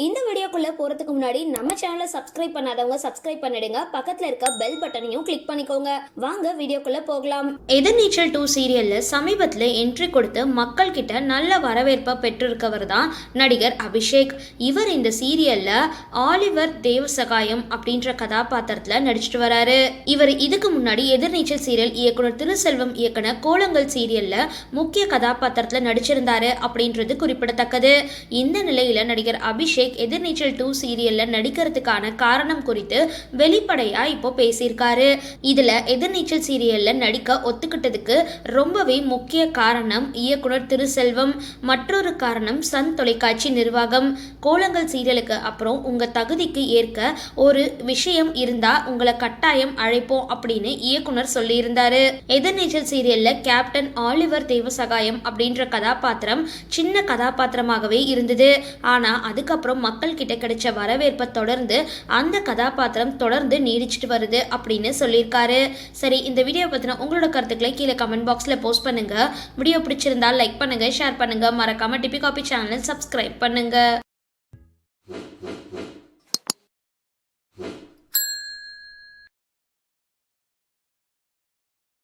இந்த வீடியோக்குள்ள போறதுக்கு முன்னாடி நம்ம சேனலை சப்ஸ்கிரைப் பண்ணாதவங்க சப்ஸ்கிரைப் பண்ணிடுங்க. பக்கத்துல இருக்க பெல் பட்டனையும் கிளிக் பண்ணிக்கோங்க. வாங்க வீடியோக்குள்ள போகலாம். எதிர்நீச்சல் 2 சீரியல்ல சமீபத்துல என்ட்ரி கொடுத்து மக்கள் கிட்ட நல்ல வரவேற்பை பெற்றிருக்கவர் தான் நடிகர் அபிஷேக். இவர் இந்த சீரியல்ல ஆலிவர் தேவசகாயம் அப்படின்ற கதாபாத்திரத்துல நடிச்சிட்டு வராரு. இவர் இதுக்கு முன்னாடி எதிர்நீச்சல் சீரியல் இயக்குனர் திருசெல்வம் இயக்குன கோலங்கள் சீரியல்ல முக்கிய கதாபாத்திரத்துல நடிச்சிருந்தாரு அப்படின்றது குறிப்பிடத்தக்கது. இந்த நிலையில நடிகர் அபிஷேக் எதிர்நீச்சல் 2 சீரியல்ல நடிக்கிறதுக்கான காரணம் குறித்து வெளிப்படையா இப்போ பேசியிருக்காரு. இதுல எதிர்நீச்சல் சீரியல்ல நடிக்க ஒத்துக்கிட்டதுக்கு ரொம்பவே முக்கிய காரணம் இயக்குனர் திருசெல்வம், மற்றொரு காரணம் சன் தொலைக்காட்சி நிர்வாகம். கோலங்கள் சீரியலுக்கு அப்புறம் உங்க தகுதிக்கு ஏற்க ஒரு விஷயம் இருந்தா உங்களை கட்டாயம் அழைப்போம் அப்படின்னு இயக்குனர் சொல்லியிருந்தாரு. எதிர்நீச்சல் சீரியல்ல கேப்டன் ஆலிவர் தேவசகாயம் அப்படின்ற கதாபாத்திரம் சின்ன கதாபாத்திரமாகவே இருந்தது. ஆனா அதுக்கப்புறம் மக்கள் கிட்ட கிடைச்ச வரவேற்பை தொடர்ந்து அந்த கதாபாத்திரம் தொடர்ந்து நீடிச்சிட்டு வருது அப்படின்னு சொல்லியிருக்காரு. சரி, இந்த வீடியோ பத்தின உங்களோட கருத்துக்களை கீழே கமெண்ட் பாக்ஸ்ல போஸ்ட் பண்ணுங்க. வீடியோ பிடிச்சிருந்தா லைக் பண்ணுங்க, ஷேர் பண்ணுங்க, மறக்காம டிபி காபி சேனலை சப்ஸ்கிரைப் பண்ணுங்க.